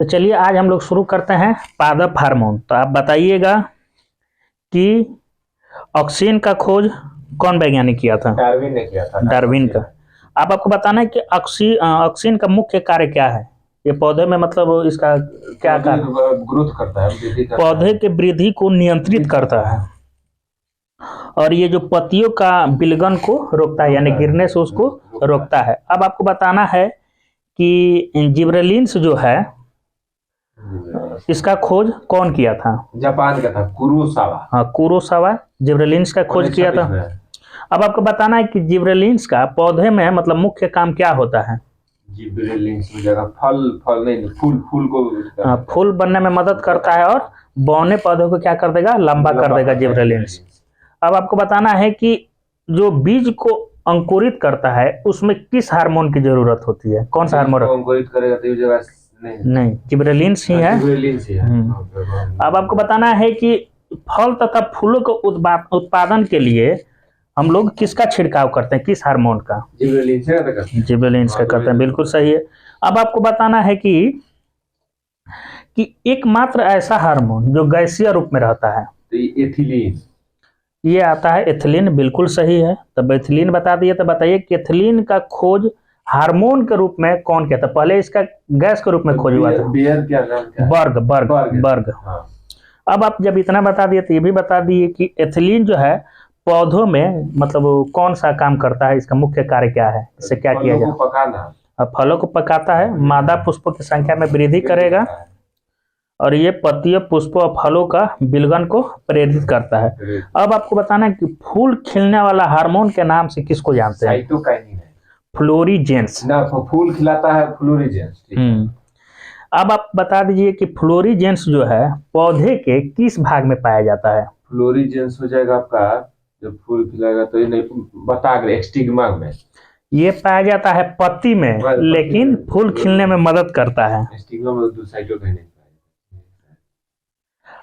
तो चलिए आज हम लोग शुरू करते हैं पादप हार्मोन। तो आप बताइएगा कि ऑक्सीन का खोज कौन वैज्ञानिक किया था? डार्विन ने किया था। डार्विन का। अब आपको बताना है कि ऑक्सीन का मुख्य कार्य क्या है? ये पौधे में मतलब इसका क्या कार्य? ग्रोथ करता है, वृद्धि करता पौधे है। के वृद्धि को नियंत्रित करता है और ये जो पत्तियों का विलगन को रोकता है, यानी गिरने से उसको रोकता है। अब आपको बताना है कि जिबरेलिन्स जो है इसका खोज कौन किया था? जापान का था, कुरोसावा। हाँ, कुरोसावा जिबरेलिन्स का खोज किया था। अब आपको बताना है कि जिबरेलिन्स का पौधे में मतलब मुख्य काम क्या होता है? जिबरेलिन्स में जगह फल नहीं, फूल को फूल बनने में मदद करता है और बौने पौधों को क्या कर देगा? लंबा कर देगा जिबरेलिन्स। अब आपको बताना है कि जो बीज को अंकुरित करता है उसमें किस हार्मोन की जरूरत होती है? कौन सा हार्मोन अंकुरित करेगा? तो ये जगह नहीं, जिबरेलिन्स ही है। अब आपको बताना है कि फल तथा फूलों के उत्पादन के लिए हम लोग किसका छिड़काव करते हैं, किस हार्मोन का? जिबरेलिन्स का करते हैं, बिल्कुल सही है। अब आपको बताना है कि एकमात्र ऐसा हार्मोन जो गैसीय रूप में रहता है, तो एथिलीन। ये आता है एथिलीन, बिल्कुल सही है। तब एथिलीन बता दिए, तो बताइए कि एथिलीन का खोज हार्मोन के रूप में कौन किया था? पहले इसका गैस के रूप में खोज हुआ था, बर्ग। अब आप जब इतना बता दिए तो ये भी बता दिए कि एथिलीन जो है पौधों में मतलब कौन सा काम करता है, इसका मुख्य कार्य क्या है, इससे क्या किया जाए? फलों को पकाता है, मादा पुष्पों की संख्या में वृद्धि करेगा और ये पत्तियों, पुष्पों और फलों का विलगन को प्रेरित करता है। अब आपको बताना है कि फूल खिलने वाला हार्मोन के नाम से किसको जानते हैं? साइटोकाइनिन है। फ्लोरीजेंस ना, फूल खिलाता है फ्लोरीजेंस। अब आप बता दीजिए कि फ्लोरीजेंस जो है पौधे के किस भाग में पाया जाता है? फ्लोरीजेंस हो जाएगा आपका, जब फूल खिलाएगा तो ये नहीं बता गए, स्टिग्मा में ये पाया जाता है पत्ती में, लेकिन फूल खिलने में मदद करता है। स्टिग्मा में साइटोकाइनिन।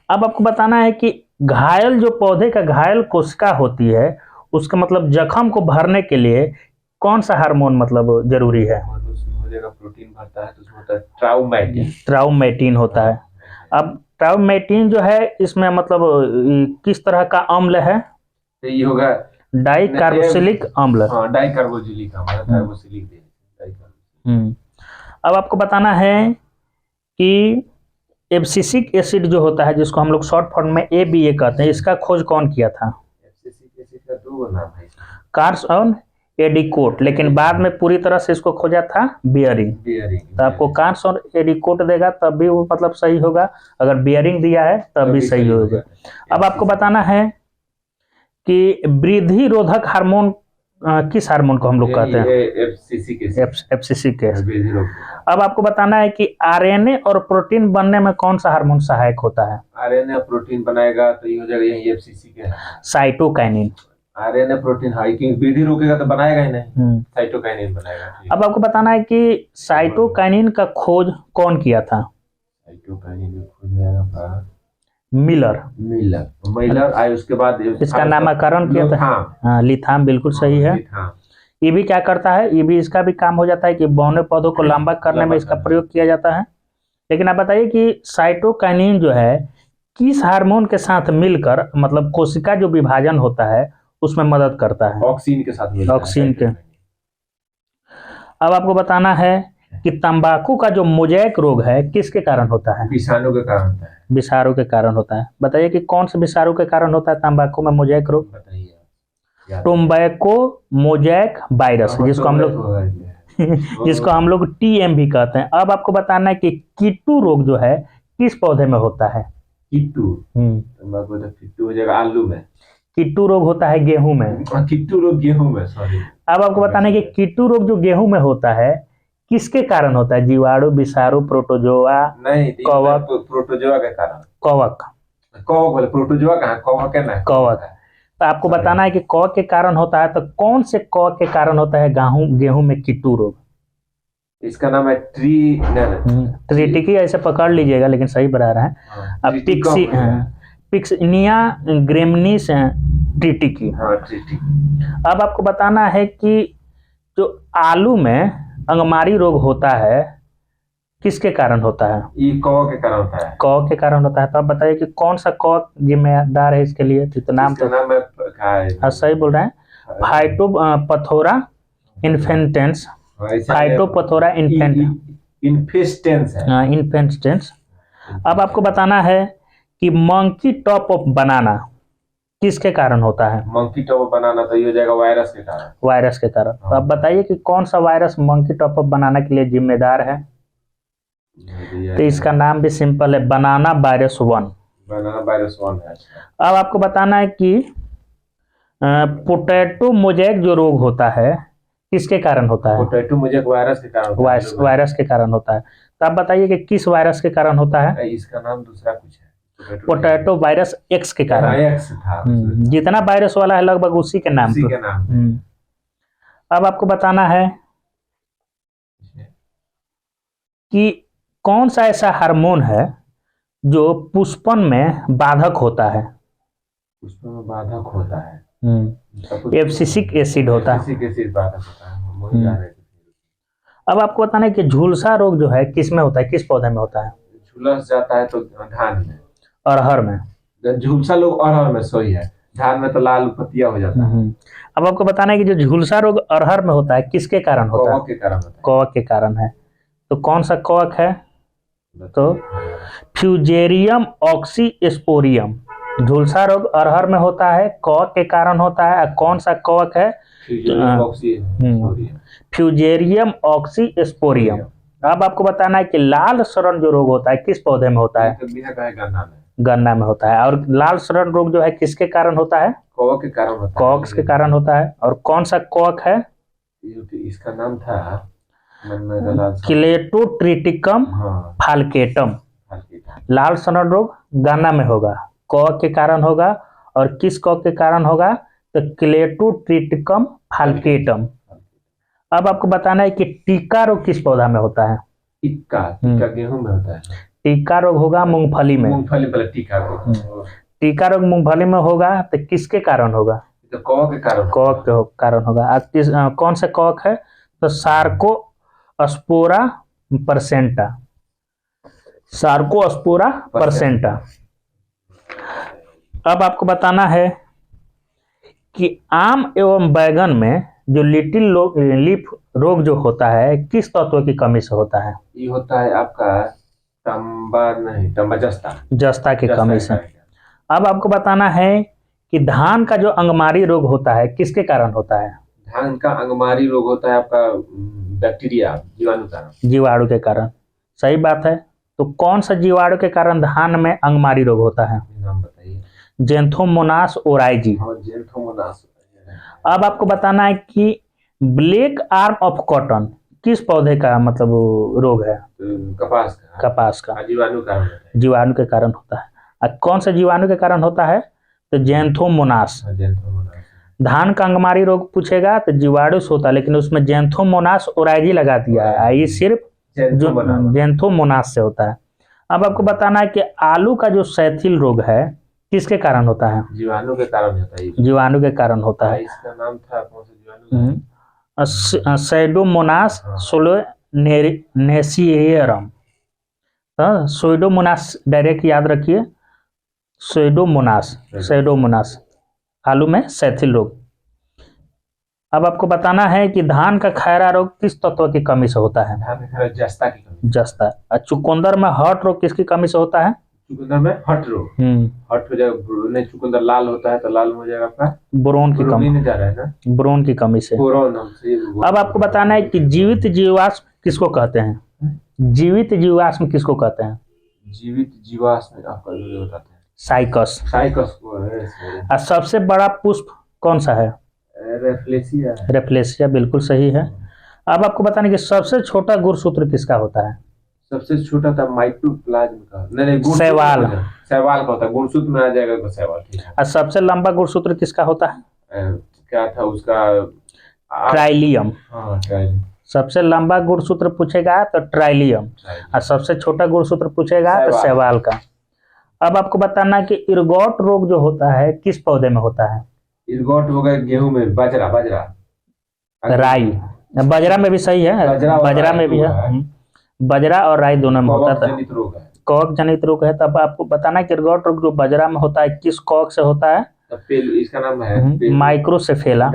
अब आपको बताना है कि घायल जो पौधे का घायल कोशिका होती है उसका मतलब जख्म को भरने के लिए कौन सा हार्मोन मतलब जरूरी है? प्रोटीन भरता है तो उसमें होता है ट्राउमेटिन। ट्राउमेटिन होता है। अब ट्राउमेटिन जो है इसमें मतलब किस तरह का अम्ल है? तो ये होगा डाइकार्बोक्सिलिक अम्ल। हाँ, डाइकार्बोक्सिलिक अम्ल, कार्बोक्सिलिक। अब आपको बताना है कि एब्सिसिक एसिड जो होता है, जिसको हम लोग शॉर्ट फॉर्म में ABA कहते हैं, इसका खोज कौन किया था? एब्सिसिक एसिड का दो नाम है, कार्स और एडिकोट, लेकिन बाद में पूरी तरह से इसको खोजा था बियरिंग। तो आपको कार्स और एडिकोट देगा तब भी वो मतलब सही होगा, अगर बियरिंग दिया है तब भी सही होगा। अब आपको बताना है कि वृद्धि रोधक हार्मोन किस हार्मोन को हम लोग कहते हैं? Abscisic acid. अब आपको बताना है कि आरएनए और प्रोटीन बनने में कौन सा हार्मोन सहायक होता है? आरएनए और प्रोटीन बनाएगा तो ये हो जाएगा यही एफसीसी के, साइटोकाइनिन। आरएनए प्रोटीन वृद्धि रोकेगा तो बनाएगा ही नहीं, साइटोकाइनिन बनाएगा। अब आपको बताना है कि साइटोकाइनिन का खोज कौन किया था? साइटोकाइनिन का खोज मिलर आए, उसके बाद इसका नामकरण किया था। हाँ, लिथाम, बिल्कुल सही है। ये भी क्या करता है? ये भी इसका भी काम हो जाता है कि बौने पौधों को लंबा करने में इसका प्रयोग किया जाता है। लेकिन आप बताइए कि साइटोकाइनिन जो है किस हार्मोन के साथ मिलकर मतलब कोशिका जो विभाजन होता है उसमें मदद करता है? ऑक्सीन के साथ। ऑक्सीन के। अब आपको बताना है कि तंबाकू का जो मोजैक रोग है किसके कारण होता है? विषाणु के कारण होता है। विषाणु के कारण होता है। बताइए कि कौन से विषाणु के कारण होता है तंबाकू में मोजैक रोग? बताइए। टोबैको मोजैक वायरस, जिसको हम लोग TM भी कहते हैं। अब आपको बताना है कि कीटू रोग जो है किस पौधे में होता है? तंबाकू तो कीटू हो जाएगा आलू में। कीटू रोग होता है गेहूं में। कीटू रोग गेहूं में, सॉरी। अब आपको बताना है कि कीटू रोग जो गेहूं में होता है किसके कारण होता है? जीवाणु, विषाणु, प्रोटोजोआ? नहीं, कवक। प्रोटोजोआ के कारण। कवक बोले, प्रोटोजोआ कहाँ, कवक है ना। कवक। तो आपको बताना है कि कवक के कारण होता है, तो कौन से कवक के कारण होता है गेहूं में कीटू रोग? इसका नाम है ट्रिटिकी, ऐसे पकड़ लीजिएगा लेकिन सही बता रहा है। अब पिक्सिनिया ग्रेमिनीस ट्रिटिकी। अब आपको बताना है कि जो आलू में अंगमारी रोग होता है किसके कारण होता है? ये कौ के कारण होता है। कौ के कारण होता है। तो आप बताइए कि कौन सा कौ जिम्मेदार है इसके लिए? तो नाम इसका तो नाम है हाँ सही बोल रहे हैं, फाइटोपथोरा इन्फेंटेंस, फाइटोपथोरा इन्फेस्टेंस है। इन्फेंटेंस। अब आपको बताना है कि मंकी टॉप ऑफ बनाना किसके कारण होता है? मंकी टॉप बनाना तो ये हो जाएगा वायरस के कारण। वायरस के कारण। तो आप बताइए कि कौन सा वायरस मंकी टॉप ऑफ बनाना के लिए जिम्मेदार है? तो इसका नाम भी सिंपल है, बनाना वायरस 1। बनाना वायरस 1 है। अब आपको बताना है कि पोटैटो मोज़ेक जो रोग होता है किसके कारण होता है? पोटैटो मोज़ेक वायरस के कारण होता है। वायरस के कारण होता है। तो आप बताइए कि किस वायरस के कारण होता है? इसका नाम दूसरा कुछ है, पोटैटो वायरस एक्स के कारण। एक्स था। जितना वायरस वाला है लगभग उसी के नाम उसी के नाम। अब आपको बताना है कि कौन सा ऐसा हार्मोन है जो पुष्पन में बाधक होता है? पुष्पन में बाधक होता है, एब्सिसिक एसिड होता है। एब्सिसिक एसिड बाधक होता है। अब आपको बताना है कि झुलसा रोग जो है किस में होता है, किस पौधे में होता है? झुलस जाता है तो धान में, अरहर में। झुलसा लोग अरहर में सही है, धान में तो लाल पत्तियां हो जाता है। अब आपको बताना है कि जो झुलसा रोग अरहर में होता है किसके कारण होता है? कवक के कारण होता है। कवक के कारण है। तो कौन सा कवक है? तो फ्यूजेरियम ऑक्सीस्पोरियम। झुलसा रोग अरहर में होता है, कवक के कारण होता है। कौन सा कवक है? फ्यूजेरियम ऑक्सीस्पोरियम। अब आपको बताना है कि लाल सड़न जो रोग होता है किस पौधे में होता है? गन्ना में होता है। और लाल सड़न रोग जो है किसके कारण होता है? कवक के कारण होता है। कवक के कारण होता है। और कौन सा कवक है? इसका नाम था क्लेटोट्रिटिकम फाल्केटम। लाल सड़न रोग गन्ना में होगा, कवक के कारण होगा। और किस कवक के कारण होगा? तो क्लेटोट्रिटिकम फाल्केटम। अब आपको बताना है कि टीका रोग किस पौधा में होता है? टीका गेहूं में होता है। टीका रोग होगा मूंगफली में। मूंगफली पर टीका रोग। टीका रोग मूंगफली में होगा तो किसके कारण होगा? तो कवक के कारण। कवक के कारण होगा। कौन सा कवक है? तो सार्कोस्पोरा परसेंटा। सार्कोस्पोरा परसेंटा। अब आपको बताना है कि आम एवं बैगन में जो लिटिल लीफ रोग जो होता है किस तत्व की कमी से होता है? ये होता है आपका जस्ता की कमी से। अब आपको बताना है कि धान का जो अंगमारी रोग होता है किसके कारण होता है? धान का अंगमारी रोग होता है आपका बैक्टीरिया, जीवाणु के कारण। सही बात है। तो कौन सा जीवाणु के कारण धान में अंगमारी रोग होता है? नाम बताइए। Xanthomonas oryzae. जेंथोमोनास। अब आपको बताना है कि ब्लैक आर्म ऑफ कॉटन किस पौधे का मतलब रोग है? कपास का। जीवाणु के कारण होता है। कौन सा जीवाणु के कारण होता है? तो जेंथोमोनास। धान का अंगमारी रोग पूछेगा तो जीवाणु से होता है, लेकिन उसमें जेंथोमोनास ओराइजी लगा दिया है। ये सिर्फ जेंथोमोनास से होता है। अब आपको बताना है कि आलू का जो सैथिल रोग है किसके कारण होता है? जीवाणु के कारण होता है। जीवाणु के कारण होता है। इसका नाम था कौन सा जीवाणु? सैडोमोनास सोलोनेसियरम। सोइडोमोनास डायरेक्ट याद रखिए, सोइडोमोनास आलू में सैथिल रोग। अब आपको बताना है कि धान का खैरा रोग किस तत्व की कमी से होता है? धान का खैरा जस्ता की कमी। जस्ता। चुकंदर में हर्ट रोग किसकी कमी से होता है? चुकंदर में हर्ट रोग। हर्ट हो जाएगा, नहीं चुकंदर लाल होता है तो लाल हो जाएगा आपका बोरोन की कमी। जा रहा है ना, बोरोन की कमी से। अब आपको बताना है कि जीवित जीवाश्म किसको कहते हैं? जीवित जीवाश्म किसको कहते हैं? जीवित जीवाश्म आपका बताते हैं साइकस। साइकस को है। सबसे बड़ा पुष्प कौन सा है? रेफ्लेसिया बिल्कुल सही है। अब आपको बताना कि सबसे छोटा गुणसूत्र किसका होता है? सबसे छोटा था माइक्रोप्लाज्म का। नहीं शैवाल। शैवाल का होता है, गुणसूत्र में आ जाएगा तो शैवाल। ठीक है। और सबसे लंबा गुणसूत्र किसका होता है? क्या था उसका? ट्राइलियम। ट्राइलियम। सबसे लंबा गुणसूत्र पूछेगा तो ट्राइलियम, और सबसे छोटा गुणसूत्र पूछेगा तो शैवाल का। अब आपको बताना कि इरगॉट रोग जो होता है किस पौधे में होता है? इरगॉट हो गया गेहूं में, बाजरा राई। बाजरा में भी सही है, बाजरा में भी है। बाजरा और राई दोनों में होता था। जनित रोग है, कवक जनित रोग है। तब आपको बताना है कि इरगॉट रोग जो बाजरा में होता है किस कवक से होता है? तब इसका नाम है माइक्रोसेफेला।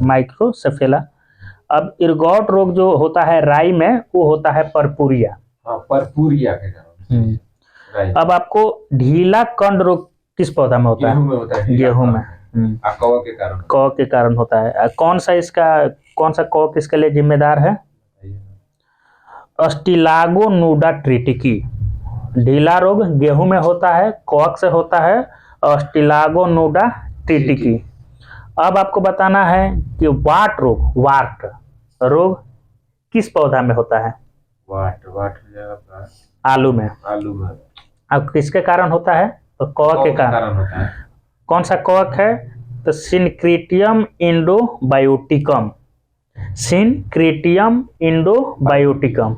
माइक्रोसेफेला। अब इरगॉट रोग जो होता है राई में वो होता है परपुरिया। परपुरिया के कारण। अब आपको ढीला कंड रोग किस पौधा में होता है? गेहूं में होता है। गेहूं में। कवक के कारण। कवक के कारण होता है। कौन सा कवक इसके लिए जिम्मेदार है? अस्टिलागोनुडा ट्रिटिकी। ढीला रोग गेहूं में होता है, कवक से होता है, अस्टिलागोनुडा ट्रिटिकी। अब आपको बताना है कि वाट रोग किस पौधा में होता है? वाट आलू में। अब किसके कारण होता है? तो कवक के कारण होता है। कौन सा कवक है? तो सिनक्रीटियम इंडोबायोटिकम। सिनक्रीटियम इंडोबायोटिकम।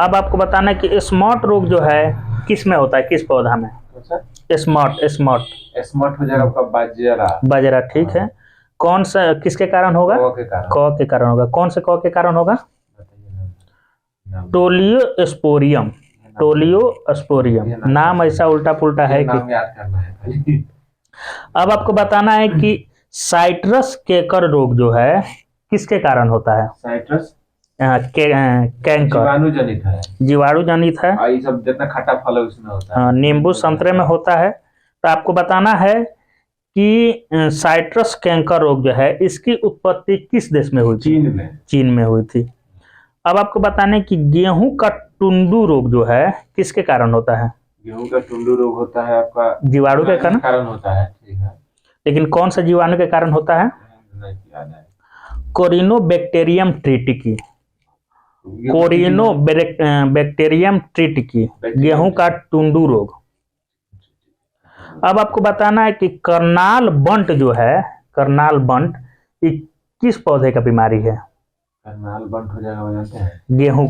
अब आपको बताना है कि स्मॉट रोग जो है किस में होता है, किस पौधा में? स्मॉट हो जाएगा आपका बाजरा। ठीक है। कौन सा किसके कारण होगा? कवक के कारण होगा। कौन से कवक के कारण होगा? टोलियोस्पोरियम। नाम ऐसा उल्टा पुल्टा है कि याद करना है। अब आपको बताना है कि साइट्रस केकर रोग जो है किसके कारण होता है? साइट्रस कैंकर जीवाणु जनित है। ये सब जितना खट्टा फल है उसमें होता है। नींबू संतरे में होता है। तो आपको बताना है कि साइट्रस कैंकर रोग जो है इसकी उत्पत्ति किस देश में हुई थी? चीन में हुई थी। अब आपको बताने कि गेहूं का टुंडू रोग जो है किसके कारण होता है? गेहूं का टुंडू रोग होता है आपका जीवाणु के कारण होता है। ठीक है। लेकिन कौन सा जीवाणु के कारण होता है? कोरिनोबैक्टीरियम ट्रिटिकी। बैक्टीरियम ट्रिटिकी गेहूं का टुंडू रोग। अब आपको बताना है कि करनाल बंट जो है ये किस पौधे का बीमारी है? करनाल बंट हो जाएगा जानते हैं? गेहूं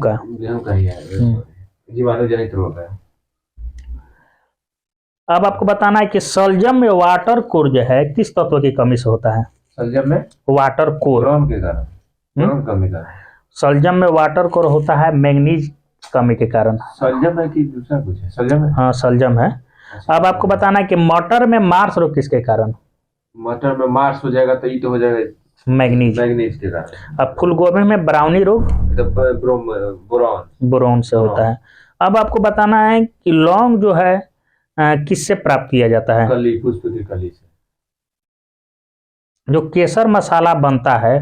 का ही है। जीवाणु जनित रोग है। अब आपको बताना है कि सलजम में वाटर कोर जो है किस तत्व की कमी से होता है? सलजम में वाटर कोर के कारण कमी का। सलजम में वाटर कोर होता है मैग्नीज कमी के कारण। सलजम है कि दूसरा कुछ है? सलजम है। हाँ सलजम है। अब आपको बताना है कि मटर में मार्स रोग किसके कारण? मटर में मार्स हो जाएगा तो ये तो हो जाएगा मैग्नीज के कारण। अब फूलगोभी में ब्राउनी रोग बोरॉन से होता है। अब आपको बताना है कि लौंग जो है किससे प्राप्त किया जाता है? पुष्प की कली से। जो केसर मसाला बनता है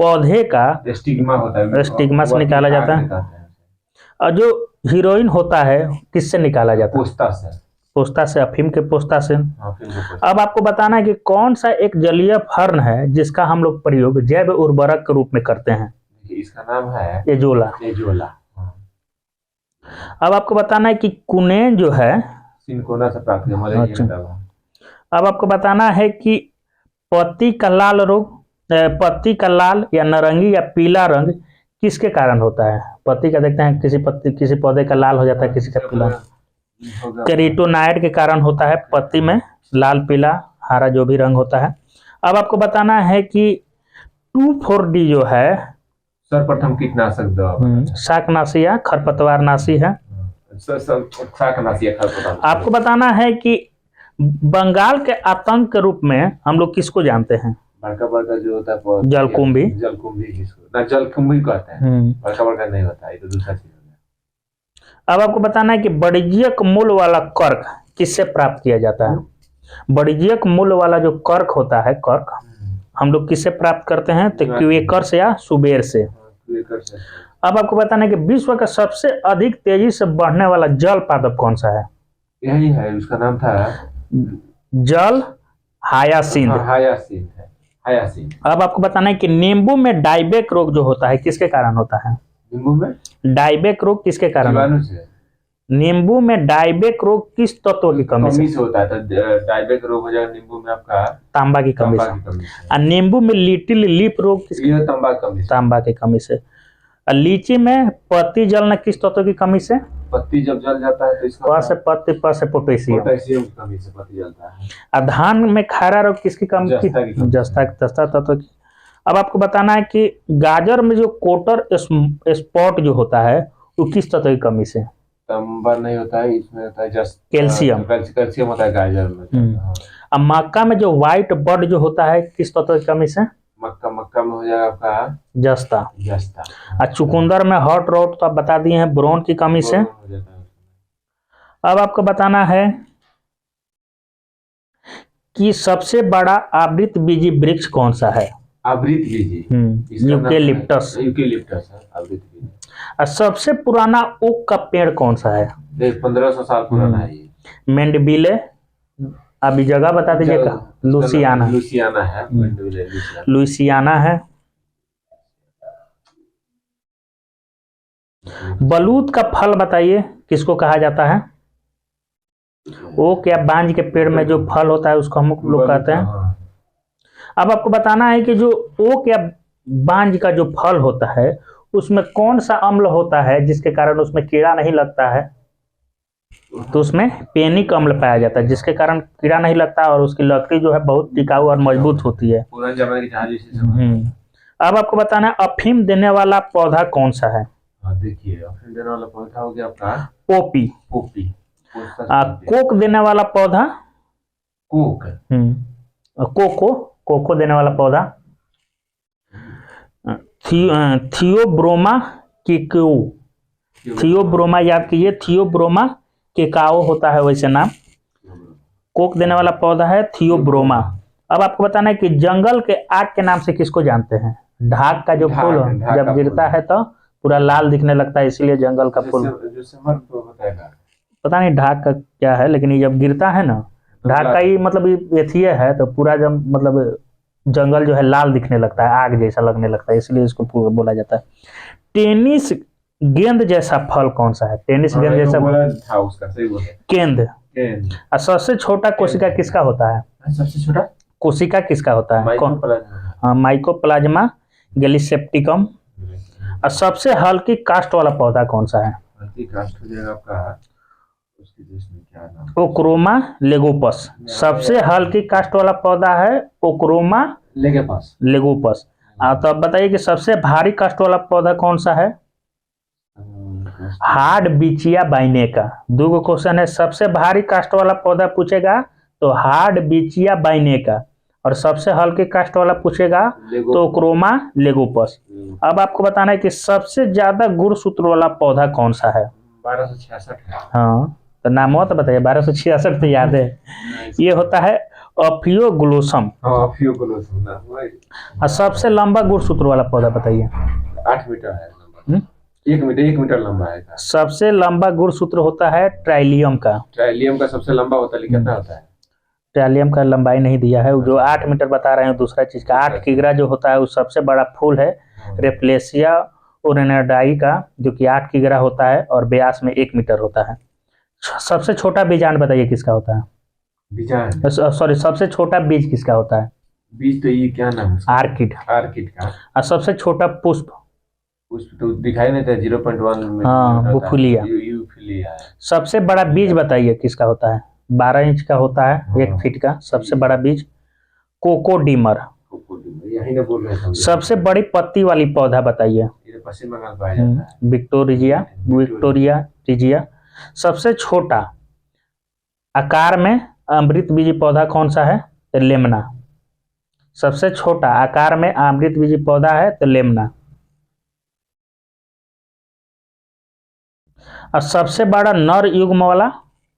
पौधे का स्टिग्मा होता है, स्टिग्मा से निकाला जाता है। और जो हीरोइन होता है किससे निकाला जाता है? पोस्ता से, अफीम के पोस्ता से। अब आपको बताना है कि कौन सा एक जलीय फर्न है जिसका हम लोग प्रयोग जैव उर्वरक के रूप में करते हैं? इसका नाम है एजोला। अब आपको बताना है कि कुनेन जो है सिनकोना से प्राप्त किया। अब आपको बताना है कि पत्ती का लाल या नारंगी या पीला रंग किसके कारण होता है? पत्ती का देखते हैं किसी पौधे का लाल हो जाता है, किसी का पीला। कैरोटीनॉइड के कारण होता है पत्ती में लाल पीला हरा जो भी रंग होता है। अब आपको बताना है कि 2,4-D जो है सर्वप्रथम कीटनाशक दवा शाकनाशी या खरपतवारनाशी है। आपको बताना है कि बंगाल के आतंक के रूप में हम लोग किसको जानते हैं? बड़का जो होता है जलकुंभी जलकुंभी कहते हैं। बड़का नहीं होता है, ये तो दूसरा चीज है। अब आपको बताना है कि वाणिज्यिक मूल वाला कर्क किससे प्राप्त किया जाता है? वाणिज्यिक मूल वाला जो कर्क होता है कर्क हम लोग किससे प्राप्त करते हैं? तो क्वेकर से या सुबेर से। अब आपको बताना है कि विश्व का सबसे अधिक तेजी से बढ़ने वाला जल पादप कौन सा है? यही है, उसका नाम था जल हायासिंथ। अब आपको बताना है कि नींबू में डाइबेक रोग जो होता है किसके कारण होता है? नींबू में डाइबेक रोग किसके कारण होता है? नींबू में डाइबेक रोग किस तत्व की कमी से होता है? तो डाइबेक रोग हो जाएगा नींबू में आपका तांबा की कमी से। और नींबू में लिटिल लीफ रोग किसकी? तांबा की कमी से। और लीची में पत्ती जलना किस तत्व की कमी से? पत्ती जब जल जाता है तो इसका प से पोटेशियम की कमी से पत्ती जलता है। और धान में खैरा रोग किसकी कमी? जस्ता तत्व की। अब आपको बताना है कि गाजर में जो कोटर स्पॉट जो होता है वो किस तत्व की कमी से? तांबा नहीं होता है, इसमें होता है जस्ट कैल्शियम। कैल्शियम होता है गाजर में। हाँ। अब मक्का में जो व्हाइट बड जो होता है किस तत्व की कमी से? मक्का में हो जाएगा आपका जस्ता। जस्ता। और चुकंदर में हॉट रॉट तो आप बता दिए हैं बोरॉन की कमी से। हो जाता है। अब आपको बताना है कि सबसे बड़ा आवृतबीजी वृक्ष कौन सा है? आवृत बीजी। यूकेलिप्टस। यूकेलिप्टस है आवृत बीजी। और सबसे पुराना ओक का पेड़ कौन सा है? 1500 साल पुराना है ये। मेंडविले। अभी जगह बता दीजिएगा। लुसियाना। लुसियाना है। लुइसियाना है। बलूत का फल बताइए किसको कहा जाता है? ओक या बांज के पेड़ में जो फल होता है उसको हम लोग कहते हैं। अब आपको बताना है कि जो ओक या बांज का जो फल होता है उसमें कौन सा अम्ल होता है जिसके कारण उसमें कीड़ा नहीं लगता है? तो उसमें पेनिक अम्ल पाया जाता है जिसके कारण कीड़ा नहीं लगता और उसकी लकड़ी जो है बहुत टिकाऊ और मजबूत होती है। पुराने जमाने की जहाज जैसे। अब आपको बताना है अफीम देने वाला पौधा कौन सा है? देखिए अफीम देने वाला पौधा हो गया आपका पोपी। पोपी। कोक देने वाला पौधा? कोक। कोको देने वाला पौधा? थियोब्रोमा केकाओ। थियोब्रोमा याद कीजिए, थियोब्रोमा केकाओ होता है वैसे नाम। कोक देने वाला पौधा है थियोब्रोमा। अब आपको बताना है कि जंगल के आग के नाम से किसको जानते हैं? ढाक का जो फूल जब गिरता है तो पूरा लाल दिखने लगता है, इसीलिए जंगल का फूल। पता नहीं ढाक का क्या है, लेकिन ये जब गिरता है ना, ढाक का ही मतलब एथिये है तो पूरा जब मतलब जंगल जो है लाल दिखने लगता है, आग जैसा लगने लगता है, इसलिए इसको बोला जाता है। टेनिस गेंद जैसा फल कौन सा है? टेनिस गेंद जैसा था उसका, सही बोला। गेंद। और सबसे छोटा कोशिका किसका होता है? सबसे छोटा कोशिका किसका होता है? Mycoplasma gallisepticum. और सबसे हल्की कास्ट वाला पौधा कौन सा है? हल्की कास्ट हो जाएगा आपका, उसके देश में क्या नाम? ओक्रोमा लेगोपस। सबसे हल्की कास्ट वाला पौधा है ओक्रोमा लेगोपस। तो अब बताइए कि सबसे भारी कास्ट वाला पौधा कौन सा है? हार्ड बिचिया बाइनेका। दो क्वेश्चन है, सबसे भारी कास्ट वाला पौधा पूछेगा तो हार्ड बिचिया बाइनेका, और सबसे हल्के कास्ट वाला पूछेगा तो ओक्रोमा लेगोपस। अब आपको बताना है कि सबसे ज्यादा गुणसूत्र वाला पौधा कौन सा है? 1266। हाँ तो नाम तो बताइए। 1266 तो याद है। ये होता है अफियोग्लोसम। और सबसे लंबा गुणसूत्र वाला पौधा बताइए। 8 मीटर है। 1 मीटर लंबा है। सबसे लंबा गुणसूत्र होता है ट्राइलियम का। ट्राइलियम का सबसे लंबा होता है, कितना होता है? ट्राइलियम का लंबाई नहीं दिया है, जो 8 मीटर बता रहे हैं दूसरा चीज का। 8 किग्रा जो होता है वो सबसे बड़ा फूल है रेप्लेसिया ओरेनाडाई का, जो कि 8 किग्रा होता है और व्यास में 1 मीटर होता है। सबसे छोटा बीजांड बताइए किसका होता है? बीजांड, सॉरी, सबसे छोटा बीज किसका होता है? बीज तो ये क्या नाम है? आर्किड। का। और सबसे छोटा पुष्प तो दिखाई नहीं था 0.1 में। हाँ, बुफुलिया। यूफिलिया। सबसे बड़ा बीज बताइए किसका होता है? 12 इंच का होता है, 1 फीट का सबसे बड़ा बीज कोकोडीमर। यही ना बोल रहे हैं। सबसे बड़ी पत्ती वाली पौधा बताइए? पश्चिम बंगाल पाया जाता है, विक्टोरिया रिजिया। सबसे छोटा आकार में अमृतबीजी पौधा कौन सा है? तो लेमना। सबसे छोटा आकार में अमृतबीजी पौधा है तो लेमना। और सबसे बड़ा नर युग्म वाला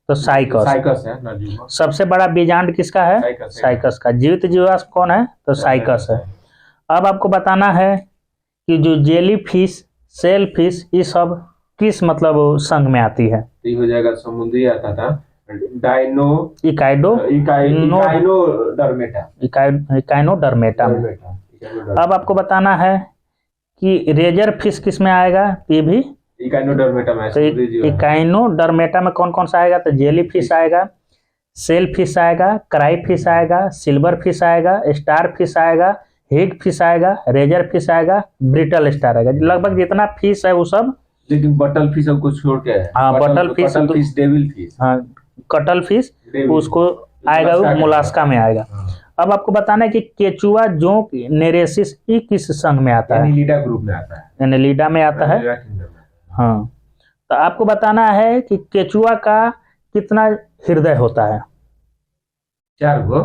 तो साइकस है नर युग्म। सबसे बड़ा बीजांड किसका है? साइकस का। जीवित जीवाश्म कौन है? तो साइकस है। अब आपको बताना है कि जो जेली फिश, सेल फिश, ये सब किस मतलब संघ में आती है? ये हो जाएगा समुद्री आता था इकाइनोडर्मेटा में। अब आपको बताना है कि रेजर फिश किस में आएगा? ये भी इकाइनोडर्मेटा में। तो इकाइनोडर्मेटा में कौन कौन सा आएगा? तो जेली फिश आएगा, सेल फिश आएगा, क्राई फिश आएगा, सिल्वर फिश आएगा, स्टार फिश आएगा, हिग फिश आएगा, रेजर फिश आएगा, ब्रिटल स्टार आएगा। लगभग जितना फिश है वो सब, लेकिन बटल फिश को छोड़ के है। हाँ, बटल फिश, डेविल फिश, हाँ, कटल फिश उसको आएगा, वो मोलास्का में आएगा। अब आपको बताना है कि केचुआ जोंक नेरेसिस ये किस संघ में आता है? एनिलिडा ग्रुप में आता है, एनेलिडा में आता है। एनिलिडा किंगडम में। हाँ, तो आपको बताना है कि केचुआ का कितना हृदय होता है? 4 गो,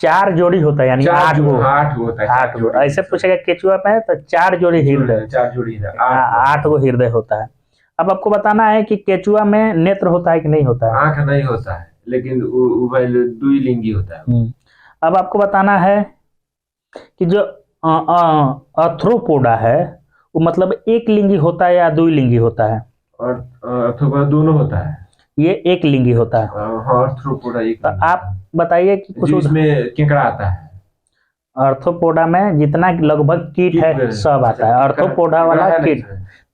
4 जोड़ी होता है, यानी 8 गो। 8 गो होता है, 8 गो ऐसे पूछेगा केचुआ में तो 4 जोड़ी हृदय, 4 जोड़ी है, 8 गो हृदय होता है। अब आपको बताना है कि केचुआ में नेत्र होता है कि नहीं होता है? आंख नहीं होता है, लेकिन द्विलिंगी होता है। अब आपको बताना है कि जो अर्थ्रोपोडा है वो मतलब एक लिंगी होता है या द्विलिंगी होता है? और अथवा दोनों होता है, ये एक लिंगी होता है। अर्थ्रोपोडा एक। तो आप बताइए कि कुछ इसमें केकड़ा आता है। अर्थ्रोपोडा में जितना लगभग कीट है सब आता है। अर्थ्रोपोडा वाला कीट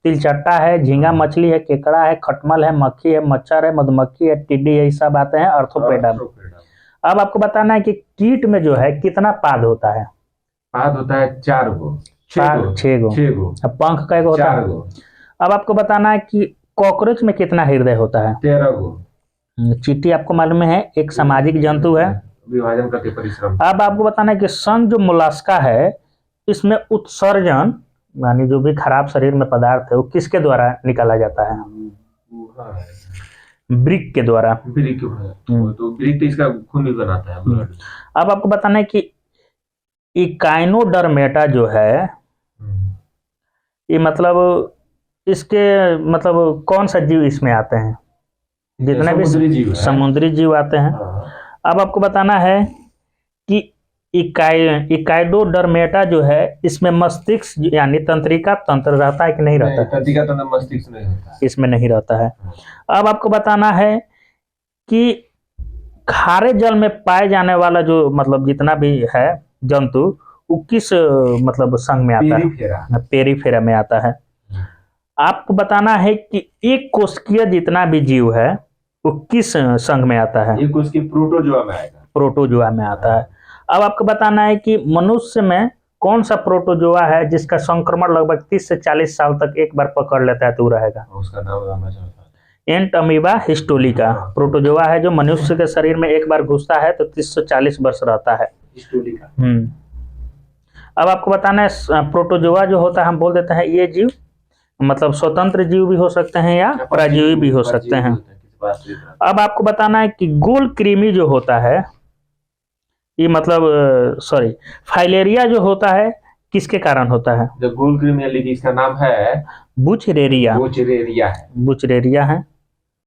तिलचट्टा है, झींगा मछली है, केकड़ा है, खटमल है, मक्खी है, मच्छर है, मधुमक्खी है, टिड्डी है, सब आते हैं अर्थ्रोपोडा में। अब आपको बताना है कि कीट में जो है कितना पाद होता है? पाद होता है 4 गो, 6 गो। अब पंख कै गो होता है? 4 गो। अब आपको बताना है कि कॉकरोच में कितना हृदय होता है? 13 गो। चींटी आपको मालूम है एक सामाजिक जंतु है, विभाजन करके परिश्रम। अब आपको बताना है कि सन जो मोलस्का है इसमें उत्सर्जन यानी जो भी खराब शरीर में पदार्थ है वो किसके द्वारा निकाला जाता है? ब्रिक के द्वारा। ब्रिक तो ब्रिक तो इसका खून भी बनाता है, ब्लड। अब आपको बताना है कि इकाइनोडर्मेटा जो है ये मतलब इसके मतलब कौन सा जीव इसमें आते हैं? जितने भी समुद्री जीव आते हैं। अब आपको बताना है कि इकाइडोडर्मेटा जो है इसमें मस्तिष्क यानी तंत्रिका तंत्र रहता है कि नहीं रहता है? तंत्रिका तंत्र मस्तिष्क नहीं होता, इसमें नहीं रहता है। अब आपको बताना है कि खारे जल में पाए जाने वाला जो मतलब जितना भी है जंतु वो किस मतलब संघ में आता है? पेरिफेरा में आता है। आपको बताना है कि एक कोशिकीय जितना भी जीव है वो किस संघ में आता है? एक कोशिकीय प्रोटोजोआ में आएगा, प्रोटोजोआ में आता है। अब आपको बताना है कि मनुष्य में कौन सा प्रोटोजोआ है जिसका संक्रमण लगभग 30 से 40 साल तक एक बार पकड़ लेता है तो रहेगा? उसका नाम एंट अमीबा हिस्टोलिका प्रोटोजोआ है जो मनुष्य के शरीर में एक बार घुसता है तो 30 से 40 वर्ष रहता है। अब आपको बताना है प्रोटोजोआ जो होता है हम बोल देते हैं ये जीव मतलब स्वतंत्र जीव भी हो सकते हैं या परजीवी भी हो सकते हैं। अब आपको बताना है कि गोल कृमि जो होता है ये मतलब फाइलेरिया जो होता है किसके कारण होता है? जो गोल कृमि इसका नाम है बुचरेरिया। बुचरेरिया है। बुचरेरिया है।